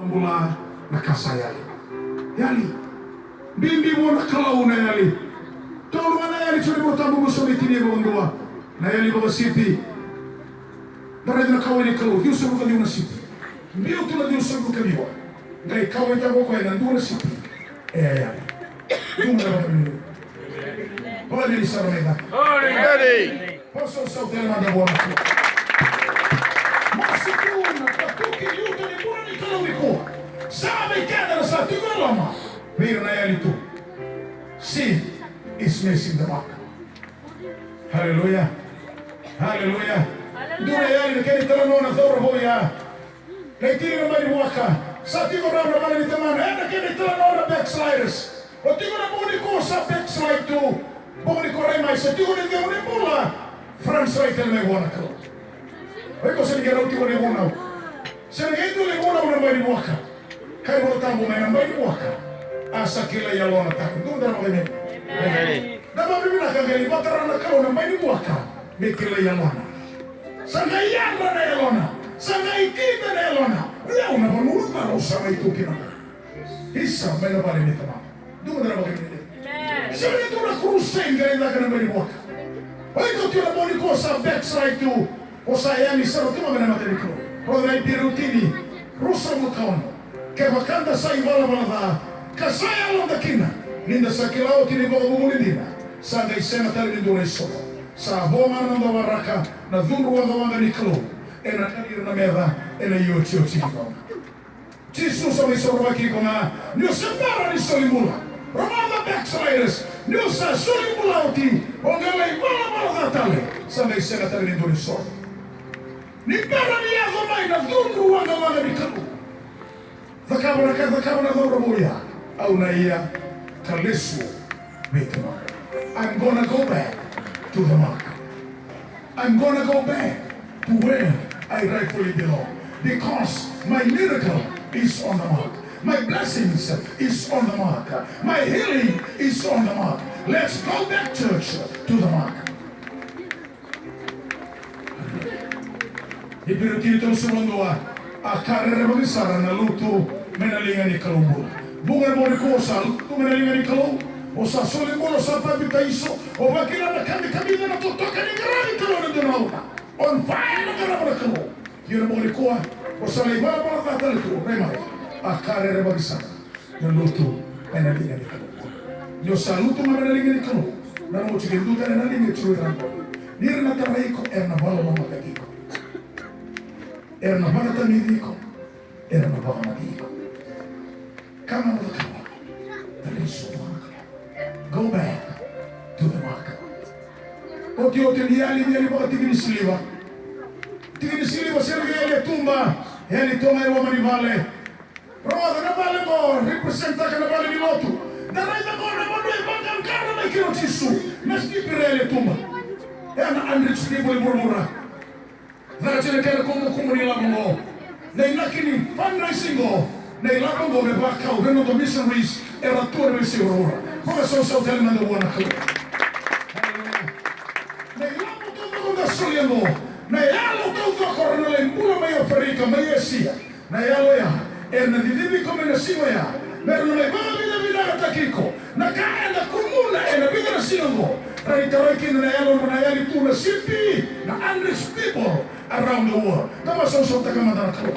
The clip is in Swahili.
mula nakasayali. Yali. Bimbi mo nakalaw na yali. Tulungan na yali suri mo tamu mo sa mitini mo ndua. Na yali mga sipi. Para na kawin ikaw, Diyos mo kaliw na sipi. Biyo tulad Diyos mo kaliw. Ngay kawin tayo ko ay nandun na sipi. Yali. Yung mga kami. Wala nili sa ramay na. Paso sa hotel mga buwan ako. Masikun na patuki yuto ni muna ni kalawin ko. Sabi ka na sa tigol lama. Mayroon na yan ito. Sin is missing the mark. Hallelujah. Hallelujah. Doon na yan, kanita lang noon na thoro ho ya. Naitiri naman ni Waka. Sa tigol na naman ni Taman. Nakanita lang noon na backsliders. O tigol na muni ko sa backslide to. Muni ko rin may sa tigol na hindi muni mula. France right na may wana ka. Ay ko sa nagaraw tigol na munaw. Sa nagaraw na munaw naman ni Waka. Kaya mo tamo may naman ni Waka. Asa kila ya lona tayo. Doon na kami. Dapat bibina ka gali. Matara na kao na may nibuaka. May kila ya lona. Sa ngayang na ya lona. Sa ngaykita na ya lona. Ayaw na manulog na raw sa may tukin na. Isa may nabalin ito na. Doon na kami. Sabi nito na crusade gali na ka na may nibuaka. Ay ko tila mo ni ko sa backslide to. O sa yami sa roto mga namatay ko. O na ibirutini. Rusa mo kaon. Kaya makanda sa ibala malata. Kasaya lang dakina. Ninda sa kilao tinibok mumulidina. Sa ngay sena tali ni Dunay Solo. Sa bonga ng dawaraka na dhunruwa dawanga ni Klo. E na kanir na meda e na yochi ko. Jesus ang isorwa kiko nga. Niyo sa para ni Solimula. Romada backsliders. Niyo sa Solimula uti. O ngalay mala katali. Sa ngay sena tali ni Dunay Solo. Ni para niya gamay na dhunruwa dawanga ni Klo. Zakabana dhawra muya. Aunaya Kalisu Mitama. I'm gonna go back to the mark. I'm gonna go back to where I rightfully belong. Because my miracle is on the mark. My blessings is on the mark. My healing is on the mark. Let's go back, church, to the mark. Ibirutito sumundua. Akarere magisara na luto menalingan ni Kalumbula. Bunga mo ni Kosa, tuminalingan ni Kalo, o sa Solimula sa pabitaiso, o makila na kami na tutoka ni Garami Kalo na dunauna. On fire na Garami na Kalo. Yun mo ni Koa, o sa laibala pa na tatalito, remay, akare rebagisan, na luto ay nalingan ni Kalo. Yo sa luto nga nalingan ni Kalo, na mo chigin duta na nalingan chuwi rango. Nira na taray ko, na bala mo magagi ko. Na bala tamiri ko, na bala magagi ko. Come on, go back to the market. Ote niali baka tigini siliwa. Tigini siliwa sila yali tumba. Yali tonga iwa manivale. Roda na bale mo, representa ka na bale ni lotu. Daray na ko na manu ibang kara na kino chisu. Naskipire yali tumba. Na andrich libo li murmura. Zara chile kaya kumu nila mo. Na inakini fundraising mo. Na ilapang go me bakau reno the missionaries era tua me se aurora. Como são seu telma do buona kalo. Na ilapang todo da soliamo. Na yalo todo corona le mbula me oferika me yesia. Na yalo ya na didibi come na sima ya. Pero na bala vida takiko. Na kaya na kumuna na vida na sinongo. Rai taroiki na yalo na yali tu na sipi na English people around the world. Como são seu takamada kalo.